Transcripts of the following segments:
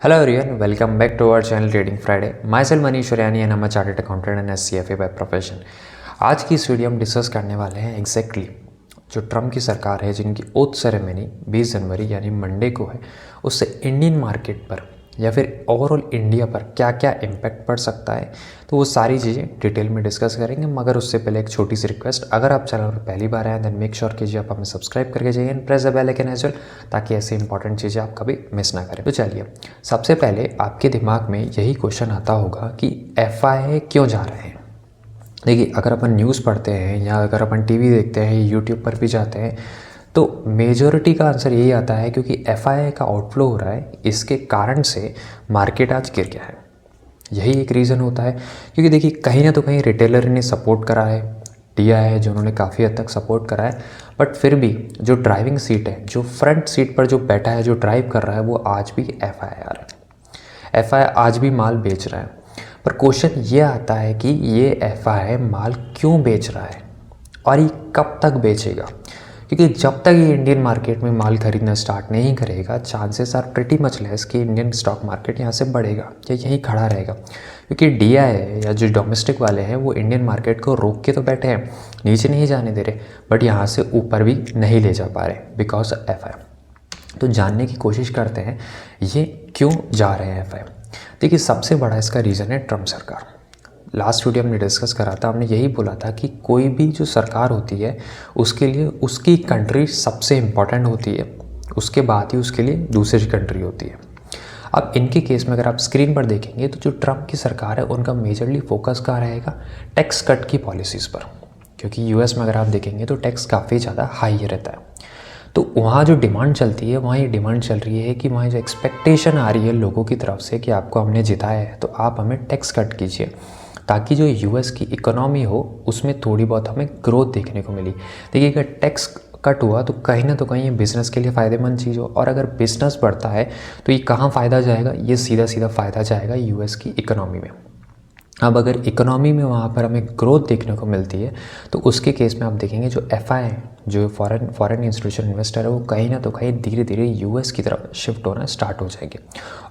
Hello everyone, welcome back to our channel Trading Friday. Myself Manish Suryani and I'm a chartered accountant and CFA by profession. आज की इस video हम discuss करने वाले हैं exactly जो ट्रम्प की सरकार है जिनकी ओथ सेरेमनी 20 जनवरी यानी मंडे को है, उससे इंडियन मार्केट पर या फिर ओवरऑल इंडिया पर क्या क्या इम्पैक्ट पड़ सकता है, तो वो सारी चीज़ें डिटेल में डिस्कस करेंगे। मगर उससे पहले एक छोटी सी रिक्वेस्ट, अगर आप चैनल पर पहली बार आए देन मेक श्योर कीजिए आप हमें सब्सक्राइब करके जाइए and press the bell icon as well, ताकि ऐसी इंपॉर्टेंट चीज़ें आप कभी मिस ना करें। तो चलिए, सबसे पहले आपके दिमाग में यही क्वेश्चन आता होगा कि FII क्यों जा रहे हैं। देखिए, अगर अपन न्यूज़ पढ़ते हैं या अगर अपन टीवी देखते हैं, यूट्यूब पर भी जाते हैं, तो मेजॉरिटी का आंसर यही आता है क्योंकि FII का आउटफ्लो हो रहा है, इसके कारण से मार्केट आज गिर गया है। यही एक रीज़न होता है क्योंकि देखिए, कहीं ना तो कहीं रिटेलर ने सपोर्ट करा है, दिया है, जो उन्होंने काफ़ी हद तक सपोर्ट करा है, बट फिर भी जो ड्राइविंग सीट है, जो फ्रंट सीट पर जो बैठा है, जो ड्राइव कर रहा है, वो आज भी FII है। FII आज भी माल बेच रहा है। पर क्वेश्चन ये आता है कि ये FII माल क्यों बेच रहा है और ये कब तक बेचेगा, क्योंकि जब तक ये इंडियन मार्केट में माल खरीदना स्टार्ट नहीं करेगा, chances are pretty much less कि इंडियन स्टॉक मार्केट यहाँ से बढ़ेगा या यहीं खड़ा रहेगा। क्योंकि DI या जो डोमेस्टिक वाले हैं वो इंडियन मार्केट को रोक के तो बैठे हैं, नीचे नहीं जाने दे रहे, बट यहाँ से ऊपर भी नहीं ले जा पा रहे बिकॉज FII। तो जानने की कोशिश करते हैं ये क्यों जा रहे हैं FII। देखिए, सबसे बड़ा इसका रीज़न है ट्रम्प सरकार। लास्ट वीडियो हमने डिस्कस करा था, हमने यही बोला था कि कोई भी जो सरकार होती है उसके लिए उसकी कंट्री सबसे इम्पॉर्टेंट होती है, उसके बाद ही उसके लिए दूसरी कंट्री होती है। अब इनके केस में अगर आप स्क्रीन पर देखेंगे तो जो ट्रम्प की सरकार है उनका मेजरली फोकस कहाँ रहेगा, टैक्स कट की पॉलिसीज़ पर। क्योंकि US में अगर आप देखेंगे तो टैक्स काफ़ी ज़्यादा हाई रहता है, तो वहाँ जो डिमांड चलती है, वहाँ ये डिमांड चल रही है कि वहाँ जो एक्सपेक्टेशन आ रही है लोगों की तरफ से कि आपको हमने जिताया है तो आप हमें टैक्स कट कीजिए, ताकि जो US की इकोनॉमी हो उसमें थोड़ी बहुत हमें ग्रोथ देखने को मिली। देखिए, अगर टैक्स कट हुआ तो कहीं ना तो कहीं ये बिज़नेस के लिए फ़ायदेमंद चीज़ हो, और अगर बिज़नेस बढ़ता है तो ये कहाँ फ़ायदा जाएगा, ये सीधा सीधा फ़ायदा जाएगा US की इकोनॉमी में। अब अगर इकोनॉमी में वहाँ पर हमें ग्रोथ देखने को मिलती है तो उसके केस में आप देखेंगे जो FII जो फॉरेन इंस्टीट्यूशन इन्वेस्टर है वो कहीं ना तो कहीं धीरे धीरे US की तरफ शिफ्ट होना स्टार्ट हो जाएंगे।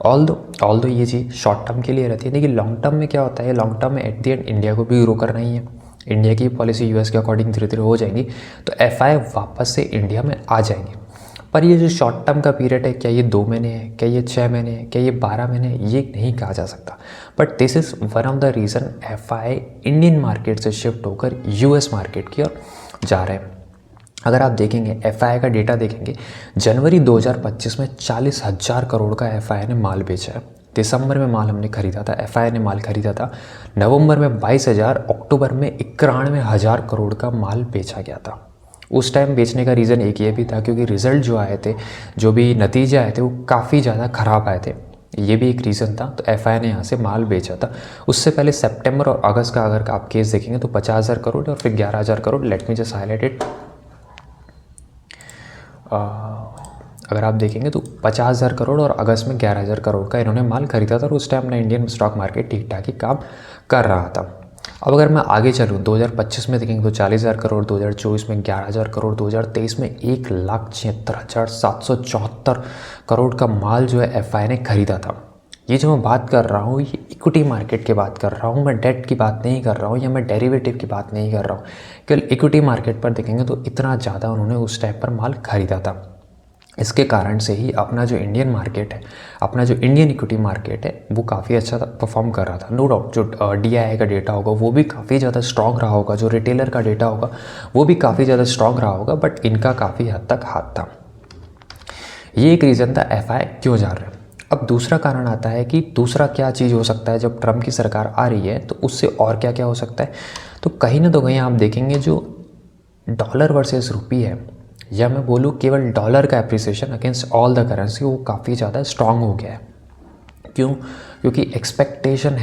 ऑल दो ये चीज़ शॉर्ट टर्म के लिए रहती है, लेकिन लॉन्ग टर्म में क्या होता है, लॉन्ग टर्म में एट दी एंड इंडिया को भी ग्रो करना ही है। इंडिया की पॉलिसी US के अकॉर्डिंग धीरे धीरे हो जाएंगी तो FII वापस से इंडिया में आ जाएंगे। पर ये जो शॉर्ट टर्म का पीरियड है, क्या ये 2 महीने है, क्या ये 6 महीने है, क्या ये 12 महीने है, ये नहीं कहा जा सकता। But this is one of the reason FII Indian market से शिफ्ट होकर US मार्केट की ओर जा रहे हैं। अगर आप देखेंगे FII का डेटा देखेंगे, जनवरी 2025 में 40,000 करोड़ का FII ने माल बेचा है। दिसंबर में माल हमने खरीदा था, FII ने माल खरीदा था। नवंबर में 22,000, अक्टूबर में 91,000 करोड़ का माल बेचा गया था। उस टाइम बेचने का रीज़न एक ये भी था क्योंकि रिज़ल्ट जो आए थे, जो भी नतीजे आए थे, वो काफ़ी ज़्यादा ख़राब आए थे। ये भी एक रीज़न था, तो FII ने यहाँ से माल बेचा था। उससे पहले सितंबर और अगस्त का अगर आप केस देखेंगे तो 50,000 करोड़ और फिर 11,000 crore. Let me just highlight it. अगर आप देखेंगे तो 50,000 करोड़ और अगस्त में 11,000 करोड़ का इन्होंने माल खरीदा था, और उस टाइम अपना इंडियन स्टॉक मार्केट ठीक ठाक ही काम कर रहा था। अब अगर मैं आगे चलूँ 2025 में देखेंगे तो 40,000 करोड़, 2024 में 11,000 करोड़, 2023 में 1,76,774 करोड़ का माल जो है FII ने खरीदा था। ये जो मैं बात कर रहा हूँ ये इक्विटी मार्केट की बात कर रहा हूँ, मैं डेट की बात नहीं कर रहा हूँ या मैं डेरिवेटिव की बात नहीं कर रहा हूँ। केवल इक्विटी मार्केट पर देखेंगे तो इतना ज़्यादा उन्होंने उस टाइम पर माल खरीदा था। इसके कारण से ही अपना जो इंडियन मार्केट है, अपना जो इंडियन इक्विटी मार्केट है, वो काफ़ी अच्छा परफॉर्म कर रहा था। नो डाउट जो DI का डेटा होगा वो भी काफ़ी ज़्यादा स्ट्रॉन्ग रहा होगा, जो रिटेलर का डेटा होगा वो भी काफ़ी ज़्यादा स्ट्रॉन्ग रहा होगा, बट इनका काफ़ी हद तक हाथ था। ये एक रीज़न था FII क्यों जा रहे हैं। अब दूसरा कारण आता है कि दूसरा क्या चीज़ हो सकता है, जब ट्रम्प की सरकार आ रही है तो उससे और क्या क्या हो सकता है। तो कहीं ना तो कहीं आप देखेंगे जो डॉलर वर्सेस रुपी है, या मैं बोलूँ केवल डॉलर का appreciation against all the currency, वो काफ़ी ज़्यादा स्ट्रांग हो गया है। क्यों? क्योंकि एक्सपेक्टेशन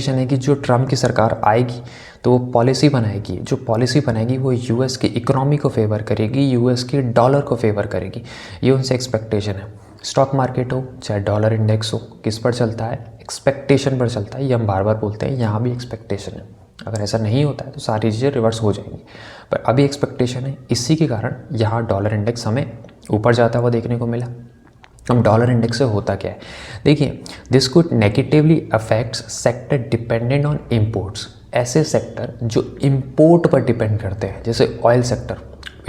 है कि जो ट्रम्प की सरकार आएगी तो वो पॉलिसी बनाएगी, जो पॉलिसी बनाएगी वो US की इकोनॉमी को फेवर करेगी, US के डॉलर को फेवर करेगी। ये उनसे एक्सपेक्टेशन है। स्टॉक मार्केट हो चाहे डॉलर इंडेक्स हो, किस पर चलता है, एक्सपेक्टेशन पर चलता है। ये हम बार बार बोलते हैं, यहाँ भी एक्सपेक्टेशन है। अगर ऐसा नहीं होता है तो सारी चीज़ें रिवर्स हो जाएंगी, पर अभी एक्सपेक्टेशन है। इसी के कारण यहाँ डॉलर इंडेक्स हमें ऊपर जाता हुआ देखने को मिला। अब डॉलर इंडेक्स से होता क्या है, देखिए, this could negatively affects sector dependent on imports. ऐसे सेक्टर जो इम्पोर्ट पर डिपेंड करते हैं, जैसे ऑयल सेक्टर,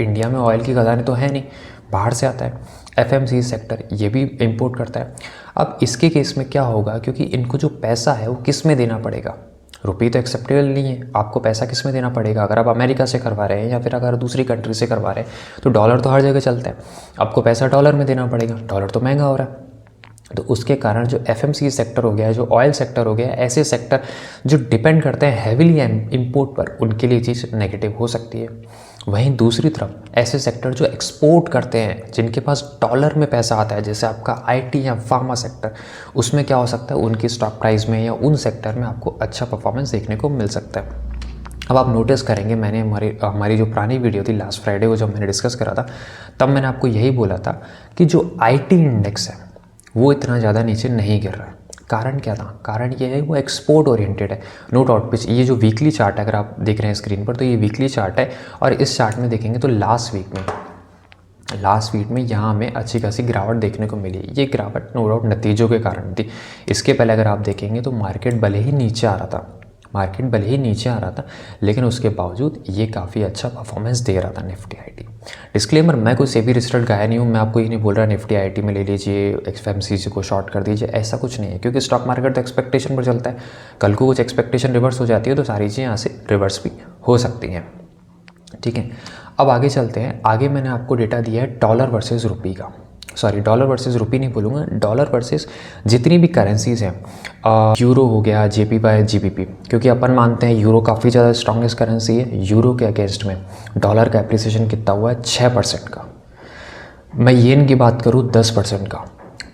इंडिया में ऑयल की खदानें तो है नहीं, बाहर से आता है। एफएमसीजी सेक्टर ये भी इंपोर्ट करता है। अब इसके केस में क्या होगा, क्योंकि इनको जो पैसा है वो किस में देना पड़ेगा, रुपये तो एक्सेप्टेबल नहीं है, आपको पैसा किस में देना पड़ेगा। अगर आप अमेरिका से करवा रहे हैं या फिर अगर दूसरी कंट्री से करवा रहे हैं तो डॉलर तो हर जगह चलता है, आपको पैसा डॉलर में देना पड़ेगा, डॉलर तो महंगा हो रहा है। तो उसके कारण जो एफएमसीजी सेक्टर हो गया, जो ऑयल सेक्टर हो गया, ऐसे सेक्टर जो डिपेंड करते हैं हैविली इंपोर्ट पर, उनके लिए चीज़ नेगेटिव हो सकती है। वहीं दूसरी तरफ ऐसे सेक्टर जो एक्सपोर्ट करते हैं, जिनके पास डॉलर में पैसा आता है, जैसे आपका आईटी या फार्मा सेक्टर, उसमें क्या हो सकता है, उनकी स्टॉक प्राइस में या उन सेक्टर में आपको अच्छा परफॉर्मेंस देखने को मिल सकता है। अब आप नोटिस करेंगे, मैंने हमारी जो पुरानी वीडियो थी लास्ट फ्राइडे को जब मैंने डिस्कस करा था, तब मैंने आपको यही बोला था कि जो आईटी इंडेक्स है वो इतना ज़्यादा नीचे नहीं गिर रहा है। कारण क्या था, कारण ये है वो एक्सपोर्ट ओरिएंटेड है, नो डाउट। पिच ये जो वीकली चार्ट है, अगर आप देख रहे हैं स्क्रीन पर, तो ये वीकली चार्ट है, और इस चार्ट में देखेंगे तो लास्ट वीक में यहाँ हमें अच्छी खासी गिरावट देखने को मिली। ये गिरावट नो डाउट नतीजों के कारण थी। इसके पहले अगर आप देखेंगे तो मार्केट भले ही नीचे आ रहा था, लेकिन उसके बावजूद ये काफ़ी अच्छा परफॉर्मेंस दे रहा था निफ्टी आईटी। डिस्क्लेमर, मैं कोई सेबी रिजल्ट गाया नहीं हूँ, मैं आपको ये नहीं बोल रहा निफ्टी आईटी में ले लीजिए, एफएमसीजी को शॉर्ट कर दीजिए, ऐसा कुछ नहीं है, क्योंकि स्टॉक मार्केट तो एक्सपेक्टेशन पर चलता है। कल को कुछ एक्सपेक्टेशन रिवर्स हो जाती है तो सारी चीज़ें यहाँ से रिवर्स भी हो सकती हैं, ठीक है। अब आगे चलते हैं। आगे मैंने आपको डेटा दिया है डॉलर वर्सेस रुपी का, सॉरी डॉलर वर्सेस रुपी नहीं बोलूँगा, डॉलर वर्सेस जितनी भी करेंसीज़ हैं, यूरो हो गया, जेपीवाई, जीबीपी, क्योंकि अपन मानते हैं यूरो काफ़ी ज़्यादा स्ट्रॉन्गेस्ट करेंसी है। यूरो के अगेंस्ट में डॉलर का एप्रिसिएशन कितना हुआ है, 6% का। मैं येन की बात करूँ 10% का।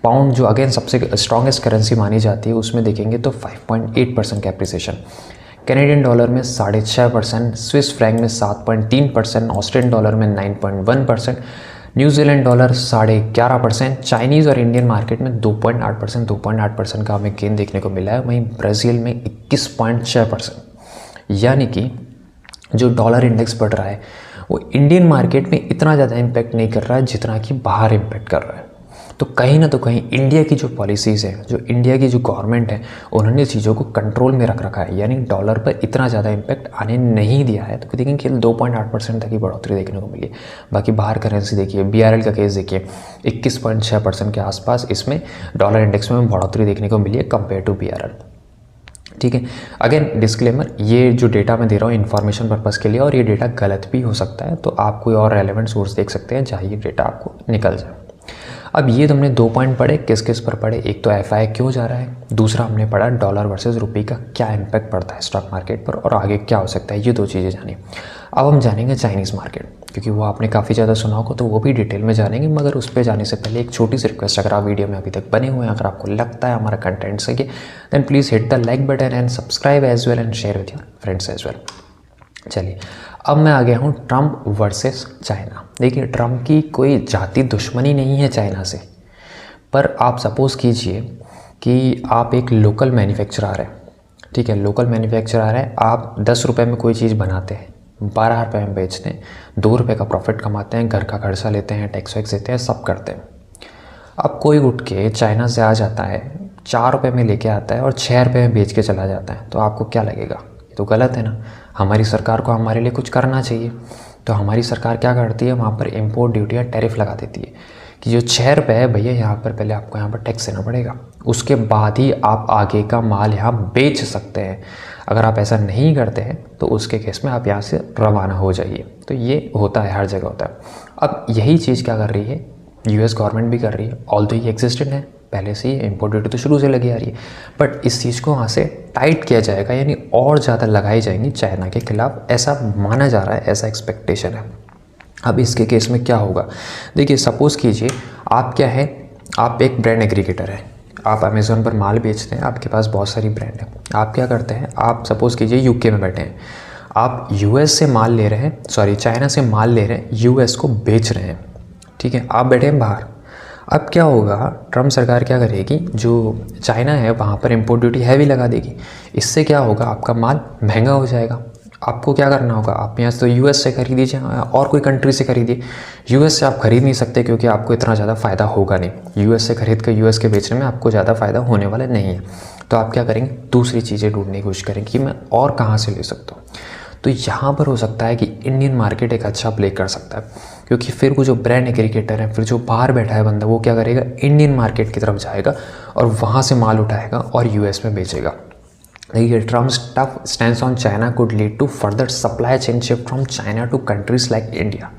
पाउंड जो अगेन सबसे स्ट्रॉन्गेस्ट करेंसी मानी जाती है, उसमें देखेंगे तो 5.8% का एप्रिसिएशन। कैनेडियन डॉलर में 6.5%, स्विस फ्रैंक में 7.3%, ऑस्ट्रेलियन डॉलर में 9.1%, न्यूजीलैंड डॉलर 11.5%, चाइनीज़ और इंडियन मार्केट में 2.8% का हमें गेन देखने को मिला है। वहीं ब्राज़ील में 21.6%। यानी कि जो डॉलर इंडेक्स बढ़ रहा है वो इंडियन मार्केट में इतना ज़्यादा इम्पैक्ट नहीं कर रहा है जितना कि बाहर इम्पैक्ट कर रहा है। तो कहीं ना तो कहीं इंडिया की जो पॉलिसीज़ हैं, जो इंडिया की जो गवर्नमेंट है, उन्होंने चीज़ों को कंट्रोल में रख रखा है, यानी डॉलर पर इतना ज़्यादा इम्पैक्ट आने नहीं दिया है। तो देखेंगे केवल 2.8% तक की बढ़ोतरी देखने को मिली है। बाकी बाहर करेंसी देखिए, BRL का केस देखिए, 21.6% के आसपास इसमें डॉलर इंडेक्स में बढ़ोतरी देखने को मिली है कंपेयर टू BRL, ठीक है। अगेन डिस्क्लेमर, ये जो डेटा मैं दे रहा हूँ इन्फॉर्मेशन पर्पज़ के लिए, और ये डेटा गलत भी हो सकता है, तो आप कोई और रेलेवेंट सोर्स देख सकते हैं जहाँ ये डेटा आपको निकल जाए। अब ये तो हमने 2 पॉइंट पढ़े, किस किस पर पढ़े, एक तो FI क्यों जा रहा है, दूसरा हमने पढ़ा डॉलर वर्सेस रुपये का क्या इम्पैक्ट पड़ता है स्टॉक मार्केट पर, और आगे क्या हो सकता है, ये 2 चीज़ें जानी। अब हम जानेंगे चाइनीज़ मार्केट, क्योंकि वो आपने काफ़ी ज़्यादा सुना होगा, तो वो भी डिटेल में जानेंगे। मगर उस पर जाने से पहले एक छोटी सी रिक्वेस्ट, अगर आप वीडियो में अभी तक बने हुए हैं, अगर आपको लगता है हमारा कंटेंट सही है, then please hit the like button and subscribe as well and share with your friends as well. चलिए, अब मैं आ गया हूँ ट्रम्प वर्सेस चाइना। देखिए, ट्रम्प की कोई जाति दुश्मनी नहीं है चाइना से, पर आप सपोज़ कीजिए कि आप एक लोकल मैन्युफैक्चरर है, ठीक है, लोकल मैन्युफैक्चरर है, आप 10 रुपये में कोई चीज़ बनाते हैं, 12 रुपये में बेचते हैं, 2 रुपये का प्रॉफिट कमाते हैं, घर का खर्चा लेते हैं, टैक्स वैक्स देते हैं, सब करते हैं। अब कोई उठ के चाइना से आ जाता है, 4 रुपये में लेके आता है और 6 रुपये में बेच के चला जाता है, तो आपको क्या लगेगा, ये तो गलत है ना। हमारी सरकार को हमारे लिए कुछ करना चाहिए। तो हमारी सरकार क्या करती है, वहाँ पर इम्पोर्ट ड्यूटी या टैरिफ लगा देती है कि जो 6 रुपये है भैया, यहाँ पर पहले आपको यहाँ पर टैक्स देना पड़ेगा, उसके बाद ही आप आगे का माल यहाँ बेच सकते हैं। अगर आप ऐसा नहीं करते हैं तो उसके केस में आप यहाँ से रवाना हो जाइए। तो ये होता है, हर जगह होता है। अब यही चीज़ क्या कर रही है, US गवर्नमेंट भी कर रही है। ऑल्दो ये एग्जिस्टेंट है पहले से ही, इम्पोर्ट ड्यूटी तो शुरू से लगी आ रही है, बट इस चीज़ को वहाँ से टाइट किया जाएगा, यानी और ज़्यादा लगाई जाएंगी चाइना के खिलाफ, ऐसा माना जा रहा है, ऐसा एक्सपेक्टेशन है। अब इसके केस में क्या होगा, देखिए सपोज़ कीजिए आप क्या है, आप एक ब्रांड एग्रीगेटर है, आप अमेज़ॉन पर माल बेचते हैं, आपके पास बहुत सारी ब्रांड है। आप क्या करते हैं, आप सपोज़ कीजिए UK में बैठे हैं, आप US से माल ले रहे हैं, सॉरी चाइना से माल ले रहे हैं, US को बेच रहे हैं, ठीक है, आप बैठे हैं बाहर। अब क्या होगा, ट्रम्प सरकार क्या करेगी, जो चाइना है वहाँ पर इम्पोर्ट ड्यूटी हैवी लगा देगी। इससे क्या होगा, आपका माल महंगा हो जाएगा, आपको क्या करना होगा, आप यहाँ से तो यूएस से खरीदीजिए और कोई कंट्री से खरीदिए। यूएस से आप खरीद नहीं सकते क्योंकि आपको इतना ज़्यादा फ़ायदा होगा नहीं, यूएस से खरीद कर यूएस के बेचने में आपको ज़्यादा फ़ायदा होने वाला नहीं है। तो आप क्या करेंगे, दूसरी चीज़ें ढूंढने की कोशिश करेंगे कि मैं और कहाँ से ले सकता हूँ। तो यहाँ पर हो सकता है कि इंडियन मार्केट एक अच्छा प्ले कर सकता है, क्योंकि फिर वो जो ब्रांड एग्रीगेटर है, फिर जो बाहर बैठा है बंदा, वो क्या करेगा, इंडियन मार्केट की तरफ जाएगा और वहाँ से माल उठाएगा और यूएस में बेचेगा। देखिए, Trump's tough stance on China could lead to further supply chain shift from China to countries like India.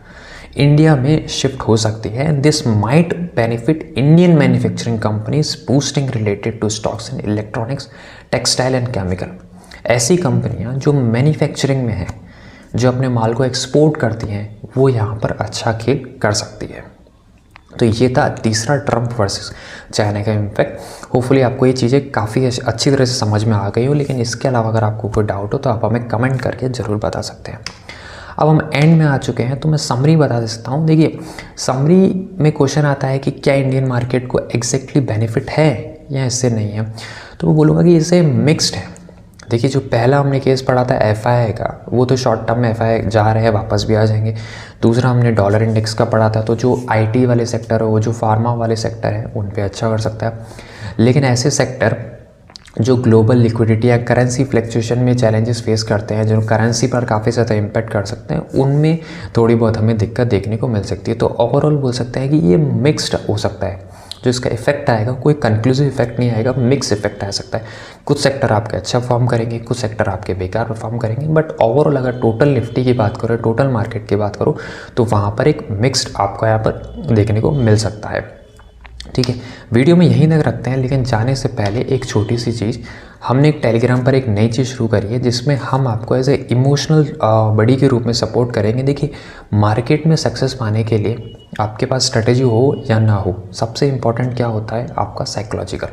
India में शिफ्ट हो सकती है। This might benefit Indian manufacturing companies boosting related to stocks in electronics, textile and chemical. ऐसी कंपनियां जो manufacturing में हैं, जो अपने माल को एक्सपोर्ट करती हैं, वो यहाँ पर अच्छा खेल कर सकती है। तो ये था तीसरा ट्रम्प वर्सेस चाइना का इम्पैक्ट। होपफुली आपको ये चीज़ें काफ़ी अच्छी तरह से समझ में आ गई हो, लेकिन इसके अलावा अगर आपको कोई डाउट हो तो आप हमें कमेंट करके ज़रूर बता सकते हैं। अब हम एंड में आ चुके हैं, तो मैं समरी बता देता हूँ। देखिए, समरी में क्वेश्चन आता है कि क्या इंडियन मार्केट को एग्जैक्टली बेनिफिट है या इससे नहीं है, तो वो बोलूँगा कि इसे मिक्स्ड है। देखिए, जो पहला हमने केस पढ़ा था एफआई का, वो तो शॉर्ट टर्म में एफआई जा रहे हैं, वापस भी आ जाएंगे। दूसरा हमने डॉलर इंडेक्स का पढ़ा था, तो जो आईटी वाले सेक्टर है, वो जो फार्मा वाले सेक्टर है, उन पे अच्छा कर सकता है। लेकिन ऐसे सेक्टर जो ग्लोबल लिक्विडिटी या करेंसी फ्लक्चुएशन में चैलेंजेस फेस करते हैं, जो करेंसी पर काफ़ी ज़्यादा इम्पैक्ट कर सकते हैं, उनमें थोड़ी बहुत हमें दिक्कत देखने को मिल सकती है। तो ओवरऑल बोल सकते हैं कि ये मिक्स्ड हो सकता है। जो इसका इफेक्ट आएगा, कोई कंक्लूसिव इफेक्ट नहीं आएगा, मिक्स इफेक्ट आ सकता है। कुछ सेक्टर आपके अच्छा परफॉर्म करेंगे, कुछ सेक्टर आपके बेकार परफॉर्म करेंगे, बट ओवरऑल अगर टोटल निफ्टी की बात करो, टोटल मार्केट की बात करो, तो वहाँ पर एक मिक्स्ड आपको यहाँ पर देखने को मिल सकता है। ठीक है, वीडियो में यहीं तक रखते हैं, लेकिन जाने से पहले एक छोटी सी चीज़, हमने एक टेलीग्राम पर एक नई चीज़ शुरू करी है, जिसमें हम आपको एज ए इमोशनल बडी के रूप में सपोर्ट करेंगे। देखिए, मार्केट में सक्सेस पाने के लिए आपके पास स्ट्रेटेजी हो या ना हो, सबसे इम्पॉर्टेंट क्या होता है, आपका साइकोलॉजिकल।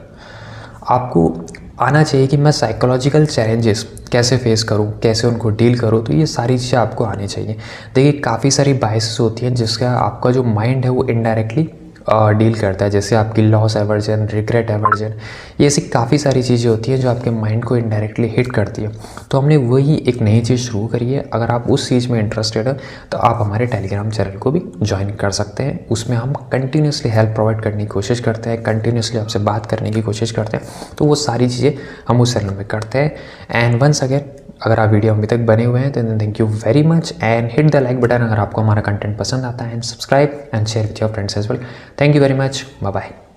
आपको आना चाहिए कि मैं साइकोलॉजिकल चैलेंजेस कैसे फेस करूं, कैसे उनको डील करूं, तो ये सारी चीज़ें आपको आनी चाहिए। देखिए, काफ़ी सारी बायसेस होती हैं जिसका आपका जो माइंड है वो इनडायरेक्टली डील करता है, जैसे आपकी लॉस एवर्जन, रिग्रेट एवर्जन, ये ऐसी काफ़ी सारी चीज़ें होती हैं जो आपके माइंड को इनडायरेक्टली हिट करती है। तो हमने वही एक नई चीज़ शुरू करी है। अगर आप उस चीज़ में इंटरेस्टेड है तो आप हमारे टेलीग्राम चैनल को भी ज्वाइन कर सकते हैं। उसमें हम कंटिन्यूसली हेल्प प्रोवाइड करने की कोशिश करते हैं, कंटिन्यूसली आपसे बात करने की कोशिश करते हैं। तो वो सारी चीज़ें हम उस चैनल में करते हैं। एंड वंस अगेन, अगर आप वीडियो अभी तक बने हुए हैं तो thank you very much, and hit the like button अगर आपको हमारा कंटेंट पसंद आता है, and subscribe and share with your friends as well. Thank you very much, bye bye.